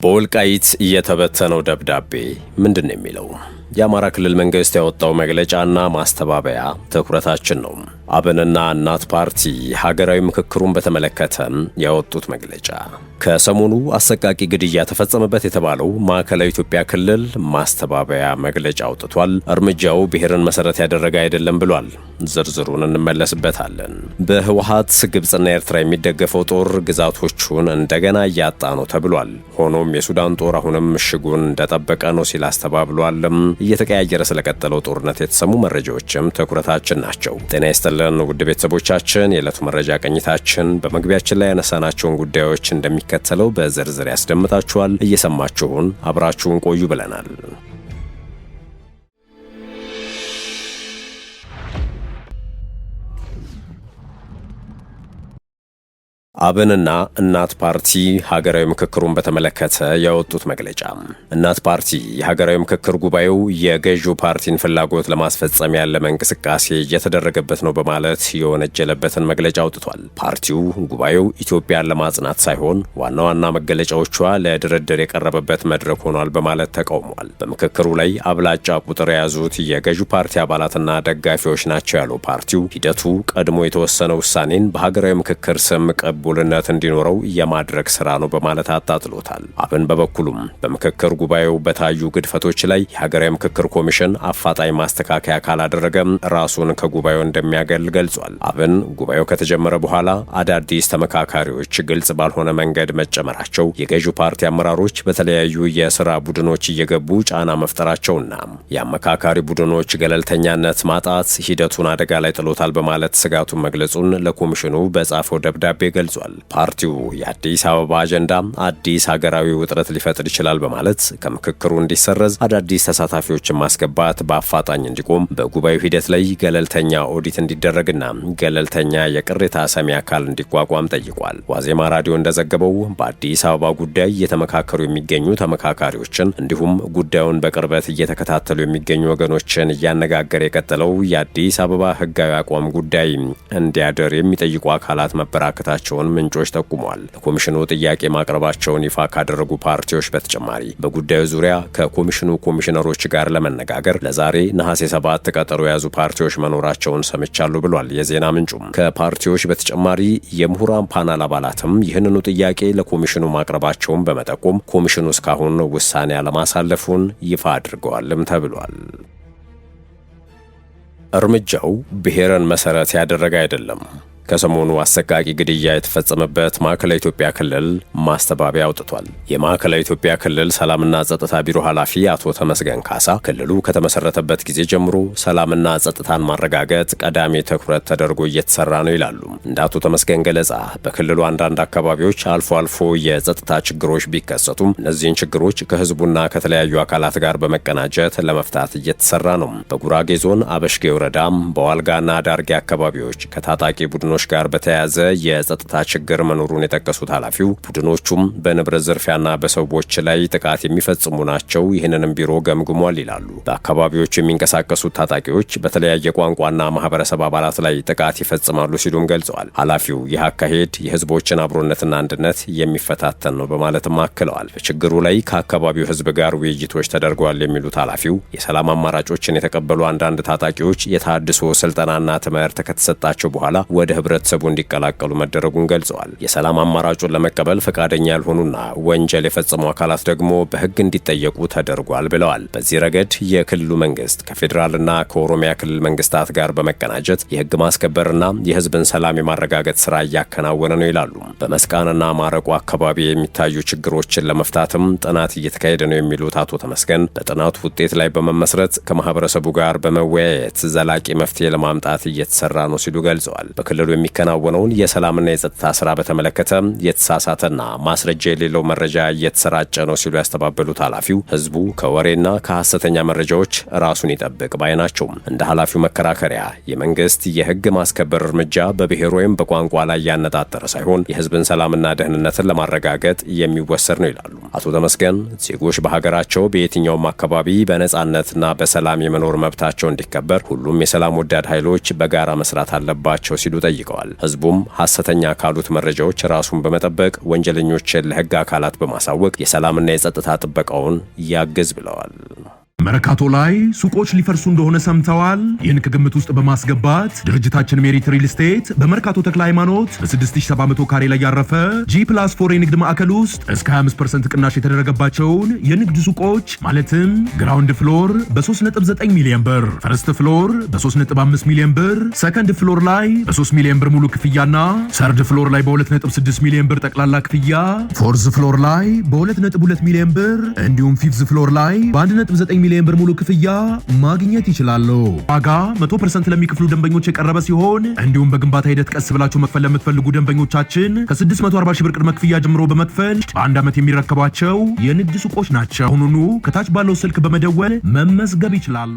በወልቃይት የተበተነው ደብዳቤ ምንድነው የሚለው? የአማራ ክልል መንግስት ያወጣው መግለጫና ማስተባበያ ትኩረታችን ነው። አብንና እናት ፓርቲ ሀገራዊ ምክክሩን በተመለከተ ያወጡት መግለጫ ከሰሞኑ አሰቃቂ ግድያ ተፈጸመበት የተባለው ማዕከላዊ ኢትዮጵያ ክልል ማስተባበያ መግለጫ አውጥቷል። እርምጃው ብሔርን መሰረት ያደረገ አይደለም ብሏል። ዝርዝሩን እንመለስበታለን። በህወሓት ግብጽና ኤርትራ የሚደገፈው ጦር ግዛቶቹን እንደገና እያጣ ነው ተብሏል። ሆኖም የሱዳን ጦር አሁንም ምሽጉን እንደጠበቀ ነው ሲል አስተባብሏል። እየተቀያየረ ስለቀጠለው ጦርነት የተሰሙ መረጃዎችም ትኩረታችን ናቸው። ጤና ይስጥልን ውድ ቤተሰቦቻችን፣ የዕለቱ መረጃ ቅኝታችን በመግቢያችን ላይ ያነሳናቸውን ጉዳዮች እንደሚከተለው በዝርዝር ያስደምጣችኋል። እየሰማችሁን አብራችሁን ቆዩ ብለናል። አብንና እናት ፓርቲ ሀገራዊ ምክክሩን በተመለከተ ያወጡት መግለጫ። እናት ፓርቲ የሀገራዊ ምክክር ጉባኤው የገዢው ፓርቲን ፍላጎት ለማስፈጸም ያለመ እንቅስቃሴ እየተደረገበት ነው በማለት የወነጀለበትን መግለጫ አውጥቷል። ፓርቲው ጉባኤው ኢትዮጵያን ለማጽናት ሳይሆን ዋና ዋና መገለጫዎቿ ለድርድር የቀረበበት መድረክ ሆኗል በማለት ተቃውሟል። በምክክሩ ላይ አብላጫ ቁጥር የያዙት የገዢው ፓርቲ አባላትና ደጋፊዎች ናቸው ያለው ፓርቲው ሂደቱ ቀድሞ የተወሰነ ውሳኔን በሀገራዊ ምክክር ስም ቅቡልነት እንዲኖረው የማድረግ ስራ ነው በማለት አጣጥሎታል። አብን በበኩሉም በምክክር ጉባኤው በታዩ ግድፈቶች ላይ የሀገራዊ ምክክር ኮሚሽን አፋጣኝ ማስተካከያ ካላደረገም ራሱን ከጉባኤው እንደሚያገል ገልጿል። አብን ጉባኤው ከተጀመረ በኋላ አዳዲስ ተመካካሪዎች ግልጽ ባልሆነ መንገድ መጨመራቸው፣ የገዢው ፓርቲ አመራሮች በተለያዩ የስራ ቡድኖች እየገቡ ጫና መፍጠራቸውና የአመካካሪ ቡድኖች ገለልተኛነት ማጣት ሂደቱን አደጋ ላይ ጥሎታል በማለት ስጋቱን መግለጹን ለኮሚሽኑ በጻፈው ደብዳቤ ገልጿል። ፓርቲው የአዲስ አበባ አጀንዳ አዲስ ሀገራዊ ውጥረት ሊፈጥር ይችላል በማለት ከምክክሩ እንዲሰረዝ፣ አዳዲስ ተሳታፊዎችን ማስገባት በአፋጣኝ እንዲቆም፣ በጉባኤው ሂደት ላይ ገለልተኛ ኦዲት እንዲደረግና ገለልተኛ የቅሬታ ሰሚ አካል እንዲቋቋም ጠይቋል። ዋዜማ ራዲዮ እንደዘገበው በአዲስ አበባ ጉዳይ እየተመካከሩ የሚገኙ ተመካካሪዎችን እንዲሁም ጉዳዩን በቅርበት እየተከታተሉ የሚገኙ ወገኖችን እያነጋገረ የቀጠለው የአዲስ አበባ ሕጋዊ አቋም ጉዳይ እንዲያደር የሚጠይቁ አካላት መበራከታቸውን ምንጮች ጠቁመዋል። ለኮሚሽኑ ጥያቄ ማቅረባቸውን ይፋ ካደረጉ ፓርቲዎች በተጨማሪ በጉዳዩ ዙሪያ ከኮሚሽኑ ኮሚሽነሮች ጋር ለመነጋገር ለዛሬ ነሐሴ 7 ቀጠሮ የያዙ ፓርቲዎች መኖራቸውን ሰምቻለሁ ብሏል የዜና ምንጩም። ከፓርቲዎች በተጨማሪ የምሁራን ፓናል አባላትም ይህንኑ ጥያቄ ለኮሚሽኑ ማቅረባቸውን በመጠቆም ኮሚሽኑ እስካሁን ውሳኔ አለማሳለፉን ይፋ አድርገዋልም ተብሏል። እርምጃው ብሔርን መሰረት ያደረገ አይደለም። ከሰሞኑ አሰቃቂ ግድያ የተፈጸመበት ማዕከላዊ ኢትዮጵያ ክልል ማስተባበያ አውጥቷል። የማዕከላዊ ኢትዮጵያ ክልል ሰላምና ጸጥታ ቢሮ ኃላፊ አቶ ተመስገን ካሳ ክልሉ ከተመሰረተበት ጊዜ ጀምሮ ሰላምና ጸጥታን ማረጋገጥ ቀዳሚ ትኩረት ተደርጎ እየተሰራ ነው ይላሉ። እንደ አቶ ተመስገን ገለጻ በክልሉ አንዳንድ አካባቢዎች አልፎ አልፎ የጸጥታ ችግሮች ቢከሰቱም እነዚህን ችግሮች ከህዝቡና ከተለያዩ አካላት ጋር በመቀናጀት ለመፍታት እየተሰራ ነው። በጉራጌ ዞን አበሽጌ ወረዳም በዋልጋና ዳርጌ አካባቢዎች ከታጣቂ ቡድኖች ጋር በተያያዘ የጸጥታ ችግር መኖሩን የጠቀሱት ኃላፊው ቡድኖቹም በንብረት ዝርፊያና በሰዎች ላይ ጥቃት የሚፈጽሙ ናቸው፣ ይህንንም ቢሮ ገምግሟል ይላሉ። በአካባቢዎቹ የሚንቀሳቀሱት ታጣቂዎች በተለያየ ቋንቋና ማህበረሰብ አባላት ላይ ጥቃት ይፈጽማሉ ሲሉም ገልጸዋል። ኃላፊው ይህ አካሄድ የህዝቦችን አብሮነትና አንድነት የሚፈታተን ነው በማለትም አክለዋል። በችግሩ ላይ ከአካባቢው ህዝብ ጋር ውይይቶች ተደርገዋል የሚሉት ኃላፊው የሰላም አማራጮችን የተቀበሉ አንዳንድ ታጣቂዎች የታድሶ ስልጠናና ትምህርት ከተሰጣቸው በኋላ ወደ ህብረተሰቡ እንዲቀላቀሉ መደረጉን ገልጸዋል። የሰላም አማራጩን ለመቀበል ፈቃደኛ ያልሆኑና ወንጀል የፈጸሙ አካላት ደግሞ በህግ እንዲጠየቁ ተደርጓል ብለዋል። በዚህ ረገድ የክልሉ መንግስት ከፌዴራልና ከኦሮሚያ ክልል መንግስታት ጋር በመቀናጀት የህግ ማስከበርና የህዝብን ሰላም የማረጋገጥ ስራ እያከናወነ ነው ይላሉ። በመስቃንና ማረቆ አካባቢ የሚታዩ ችግሮችን ለመፍታትም ጥናት እየተካሄደ ነው የሚሉት አቶ ተመስገን በጥናቱ ውጤት ላይ በመመስረት ከማህበረሰቡ ጋር በመወያየት ዘላቂ መፍትሄ ለማምጣት እየተሰራ ነው ሲሉ ገልጸዋል። በክልሉ የሚከናወነውን የሰላምና የጸጥታ ስራ በተመለከተ የተሳሳተና ማስረጃ የሌለው መረጃ እየተሰራጨ ነው ሲሉ ያስተባበሉት ኃላፊው ህዝቡ ከወሬና ከሐሰተኛ መረጃዎች ራሱን ይጠብቅ ባይ ናቸው። እንደ ኃላፊው መከራከሪያ የመንግስት የህግ ማስከበር እርምጃ በብሔር ወይም በቋንቋ ላይ ያነጣጠረ ሳይሆን የህዝብን ሰላምና ደህንነትን ለማረጋገጥ የሚወሰድ ነው ይላሉ አቶ ተመስገን። ዜጎች በሀገራቸው በየትኛውም አካባቢ በነጻነትና በሰላም የመኖር መብታቸው እንዲከበር ሁሉም የሰላም ወዳድ ኃይሎች በጋራ መስራት አለባቸው ሲሉ ጠይቀዋል። ጠይቀዋል። ህዝቡም ሐሰተኛ ካሉት መረጃዎች ራሱን በመጠበቅ ወንጀለኞችን ለህግ አካላት በማሳወቅ የሰላምና የጸጥታ ጥበቃውን ያግዝ ብለዋል። መርካቶ ላይ ሱቆች ሊፈርሱ እንደሆነ ሰምተዋል? ይህን ከግምት ውስጥ በማስገባት ድርጅታችን ሜሪት ሪል ስቴት በመርካቶ ተክለ ሃይማኖት በ6700 ካሬ ላይ ያረፈ G+4 የንግድ ማዕከል ውስጥ እስከ 25% ቅናሽ የተደረገባቸውን የንግድ ሱቆች ማለትም ግራውንድ ፍሎር በ3.9 ሚሊዮን ብር፣ ፈርስት ፍሎር በ3.5 ሚሊዮን ብር፣ ሰከንድ ፍሎር ላይ በ3 ሚሊዮን ብር ሙሉ ክፍያና ሰርድ ፍሎር ላይ በ2.6 ሚሊዮን ብር ጠቅላላ ክፍያ፣ ፎርዝ ፍሎር ላይ በ2.2 ሚሊዮን ብር እንዲሁም ፊፍዝ ፍሎር ላይ በ1.9 ሚሊዮን ብር ሙሉ ክፍያ ማግኘት ይችላሉ። ዋጋ 100% ለሚከፍሉ ደንበኞች የቀረበ ሲሆን እንዲሁም በግንባታ ሂደት ቀስ ብላችሁ መክፈል ለምትፈልጉ ደንበኞቻችን ከ640 ሺህ ብር ቅድመ ክፍያ ጀምሮ በመክፈል በአንድ ዓመት የሚረከቧቸው የንግድ ሱቆች ናቸው። አሁኑኑ ከታች ባለው ስልክ በመደወል መመዝገብ ይችላሉ።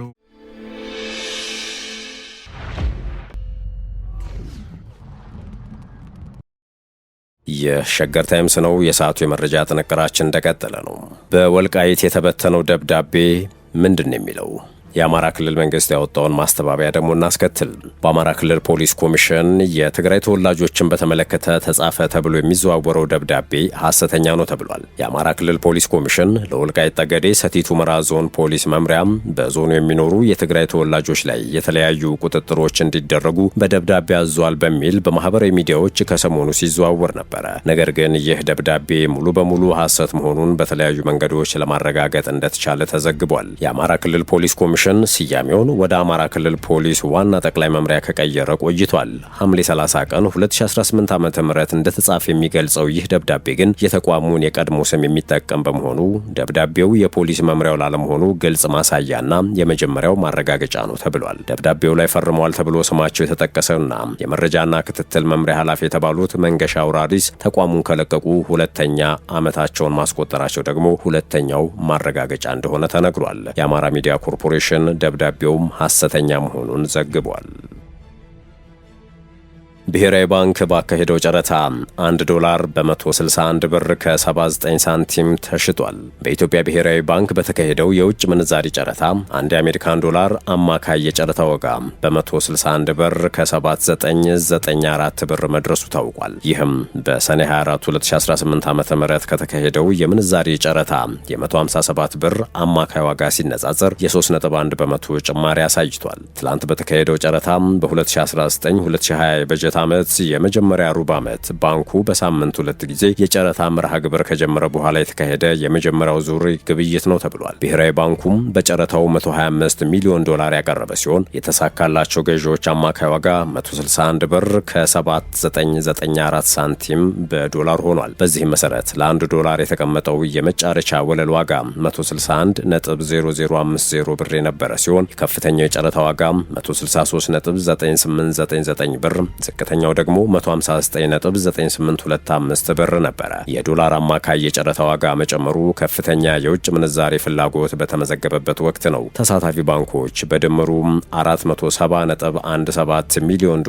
የሸገር ታይምስ ነው። የሰዓቱ የመረጃ ጥንቅራችን እንደቀጠለ ነው። በወልቃይት የተበተነው ደብዳቤ ምንድን ነው የሚለው? የአማራ ክልል መንግስት ያወጣውን ማስተባበያ ደግሞ እናስከትል። በአማራ ክልል ፖሊስ ኮሚሽን የትግራይ ተወላጆችን በተመለከተ ተጻፈ ተብሎ የሚዘዋወረው ደብዳቤ ሐሰተኛ ነው ተብሏል። የአማራ ክልል ፖሊስ ኮሚሽን ለወልቃይት ጠገዴ ሰቲት ሁመራ ዞን ፖሊስ መምሪያም በዞኑ የሚኖሩ የትግራይ ተወላጆች ላይ የተለያዩ ቁጥጥሮች እንዲደረጉ በደብዳቤ አዟል በሚል በማህበራዊ ሚዲያዎች ከሰሞኑ ሲዘዋወር ነበረ። ነገር ግን ይህ ደብዳቤ ሙሉ በሙሉ ሐሰት መሆኑን በተለያዩ መንገዶች ለማረጋገጥ እንደተቻለ ተዘግቧል። የአማራ ክልል ፖሊስ ኮሚሽን ስያሜውን ወደ አማራ ክልል ፖሊስ ዋና ጠቅላይ መምሪያ ከቀየረ ቆይቷል። ሐምሌ 30 ቀን 2018 ዓ.ም እንደተጻፈ የሚገልጸው ይህ ደብዳቤ ግን የተቋሙን የቀድሞ ስም የሚጠቀም በመሆኑ ደብዳቤው የፖሊስ መምሪያው ላለመሆኑ ግልጽ ማሳያና የመጀመሪያው ማረጋገጫ ነው ተብሏል። ደብዳቤው ላይ ፈርመዋል ተብሎ ስማቸው የተጠቀሰውና የመረጃና ክትትል መምሪያ ኃላፊ የተባሉት መንገሻ አውራሪስ ተቋሙን ከለቀቁ ሁለተኛ ዓመታቸውን ማስቆጠራቸው ደግሞ ሁለተኛው ማረጋገጫ እንደሆነ ተነግሯል። የአማራ ሚዲያ ኮርፖሬሽን ደብዳቤውም ሐሰተኛ መሆኑን ዘግቧል። ብሔራዊ ባንክ ባካሄደው ጨረታ $1 በ161 ብር ከ79 ሳንቲም ተሽጧል። በኢትዮጵያ ብሔራዊ ባንክ በተካሄደው የውጭ ምንዛሪ ጨረታ አንድ የአሜሪካን ዶላር አማካይ የጨረታ ዋጋ በ161 ብር ከ7994 ብር መድረሱ ታውቋል። ይህም በሰኔ 24 2018 ዓ.ም ከተካሄደው የምንዛሪ ጨረታ የ157 ብር አማካይ ዋጋ ሲነጻጸር የ3.1 በመቶ ጭማሪ አሳይቷል። ትላንት በተካሄደው ጨረታ በ2019-2020 በጀት ዓመት የመጀመሪያ ሩብ ዓመት ባንኩ በሳምንት 2 ጊዜ የጨረታ መርሃ ግብር ከጀመረ በኋላ የተካሄደ የመጀመሪያው ዙር ግብይት ነው ተብሏል። ብሔራዊ ባንኩም በጨረታው $125 ሚሊዮን ያቀረበ ሲሆን የተሳካላቸው ገዢዎች አማካይ ዋጋ 161 ብር ከ7994 ሳንቲም በዶላር ሆኗል። በዚህም መሰረት ለ$1 የተቀመጠው የመጫረቻ ወለል ዋጋ 161.0050 ብር የነበረ ሲሆን ከፍተኛው የጨረታ ዋጋ 163.9899 ብር፣ ዝቅተኛው ደግሞ 159.9825 ብር ነበረ። የዶላር አማካይ የጨረታ ዋጋ መጨመሩ ከፍተኛ የውጭ ምንዛሬ ፍላጎት በተመዘገበበት ወቅት ነው። ተሳታፊ ባንኮች በድምሩ $470.17 ሚሊዮን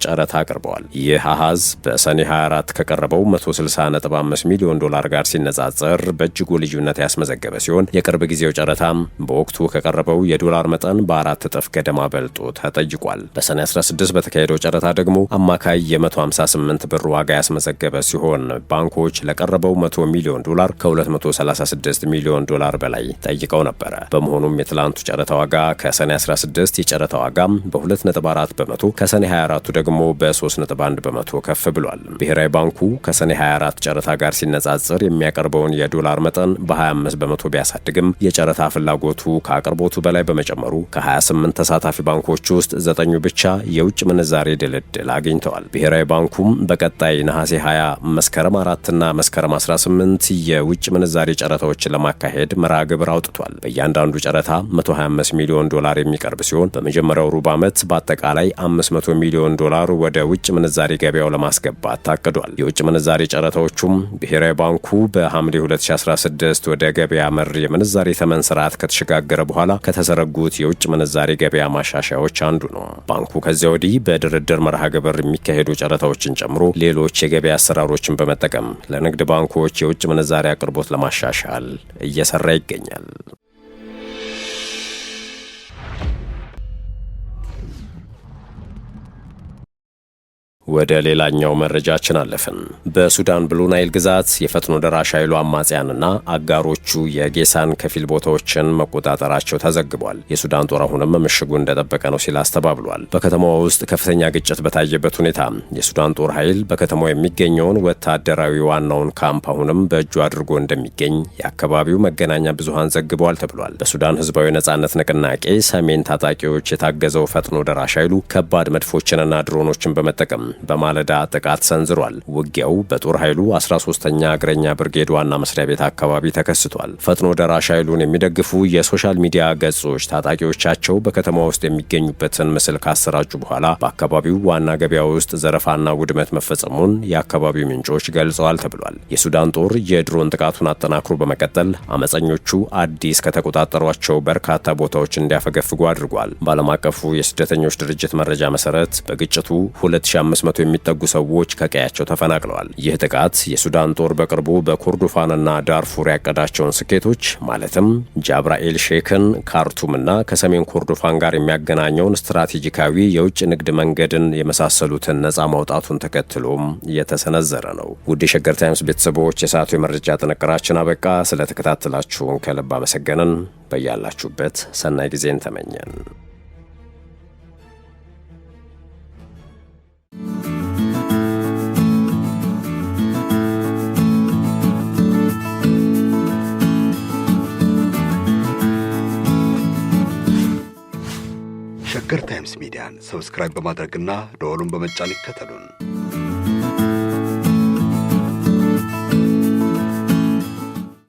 ጨረታ አቅርበዋል። ይህ አሃዝ በሰኔ 24 ከቀረበው $160.5 ሚሊዮን ጋር ሲነጻጸር በእጅጉ ልዩነት ያስመዘገበ ሲሆን የቅርብ ጊዜው ጨረታ በወቅቱ ከቀረበው የዶላር መጠን በ4 እጥፍ ገደማ በልጦ ተጠይቋል። በሰኔ 16 በተካሄደው ጨረታ ደግሞ አማካይ የ158 ብር ዋጋ ያስመዘገበ ሲሆን ባንኮች ለቀረበው $100 ሚሊዮን ከ236 ሚሊዮን በላይ ጠይቀው ነበረ። በመሆኑም የትላንቱ ጨረታ ዋጋ ከሰኔ 16 የጨረታ ዋጋ በ2.4 በመቶ ከሰኔ 24ቱ ደግሞ በ3.1 በመቶ ከፍ ብሏል። ብሔራዊ ባንኩ ከሰኔ 24 ጨረታ ጋር ሲነጻጸር የሚያቀርበውን የዶላር መጠን በ25 በመቶ ቢያሳድግም የጨረታ ፍላጎቱ ከአቅርቦቱ በላይ በመጨመሩ ከ28 ተሳታፊ ባንኮች ውስጥ 9 ብቻ የውጭ ምንዛሬ ድልድል አግኝተዋል። ብሔራዊ ባንኩም በቀጣይ ነሐሴ 20፣ መስከረም 4 እና መስከረም 18 የውጭ ምንዛሬ ጨረታዎችን ለማካሄድ መርሃ ግብር አውጥቷል። በእያንዳንዱ ጨረታ $125 ሚሊዮን የሚቀርብ ሲሆን በመጀመሪያው ሩብ ዓመት በአጠቃላይ $500 ሚሊዮን ወደ ውጭ ምንዛሬ ገበያው ለማስገባት ታቅዷል። የውጭ ምንዛሬ ጨረታዎቹም ብሔራዊ ባንኩ በሐምሌ 2016 ወደ ገበያ መር የምንዛሬ ተመን ስርዓት ከተሸጋገረ በኋላ ከተዘረጉት የውጭ ምንዛሬ ገበያ ማሻሻያዎች አንዱ ነው። ባንኩ ከዚያ ወዲህ በድርድር መርሃ ግብር የሚካሄዱ ጨረታዎችን ጨምሮ ሌሎች የገበያ አሰራሮችን በመጠቀም ለንግድ ባንኮች የውጭ ምንዛሬ አቅርቦት ለማሻሻል እየሰራ ይገኛል። ወደ ሌላኛው መረጃችን አለፍን። በሱዳን ብሉ ናይል ግዛት የፈጥኖ ደራሽ ኃይሉ አማጽያንና አጋሮቹ የጌሳን ከፊል ቦታዎችን መቆጣጠራቸው ተዘግቧል። የሱዳን ጦር አሁንም ምሽጉ እንደጠበቀ ነው ሲል አስተባብሏል። በከተማዋ ውስጥ ከፍተኛ ግጭት በታየበት ሁኔታ የሱዳን ጦር ኃይል በከተማው የሚገኘውን ወታደራዊ ዋናውን ካምፕ አሁንም በእጁ አድርጎ እንደሚገኝ የአካባቢው መገናኛ ብዙሃን ዘግበዋል ተብሏል። በሱዳን ህዝባዊ ነጻነት ንቅናቄ ሰሜን ታጣቂዎች የታገዘው ፈጥኖ ደራሽ ኃይሉ ከባድ መድፎችንና ድሮኖችን በመጠቀም በማለዳ ጥቃት ሰንዝሯል። ውጊያው በጦር ኃይሉ 13ኛ እግረኛ ብርጌድ ዋና መስሪያ ቤት አካባቢ ተከስቷል። ፈጥኖ ደራሽ ኃይሉን የሚደግፉ የሶሻል ሚዲያ ገጾች ታጣቂዎቻቸው በከተማ ውስጥ የሚገኙበትን ምስል ካሰራጩ በኋላ በአካባቢው ዋና ገበያ ውስጥ ዘረፋና ውድመት መፈጸሙን የአካባቢው ምንጮች ገልጸዋል ተብሏል። የሱዳን ጦር የድሮን ጥቃቱን አጠናክሮ በመቀጠል አመፀኞቹ አዲስ ከተቆጣጠሯቸው በርካታ ቦታዎች እንዲያፈገፍጉ አድርጓል። በዓለም አቀፉ የስደተኞች ድርጅት መረጃ መሰረት በግጭቱ 2500 የሚጠጉ ሰዎች ከቀያቸው ተፈናቅለዋል። ይህ ጥቃት የሱዳን ጦር በቅርቡ በኮርዶፋንና ዳርፉር ያቀዳቸውን ስኬቶች ማለትም ጃብራኤል ሼክን፣ ካርቱምና ከሰሜን ኮርዶፋን ጋር የሚያገናኘውን ስትራቴጂካዊ የውጭ ንግድ መንገድን የመሳሰሉትን ነፃ ማውጣቱን ተከትሎም የተሰነዘረ ነው። ውድ የሸገር ታይምስ ቤተሰቦች የሰዓቱ የመረጃ ጥንቅራችን አበቃ። ስለተከታተላችሁን ከልብ አመሰገንን። በያላችሁበት ሰናይ ጊዜን ተመኘን። ሸገር ታይምስ ሚዲያን ሰብስክራይብ በማድረግና ደወሉን በመጫን ይከተሉን።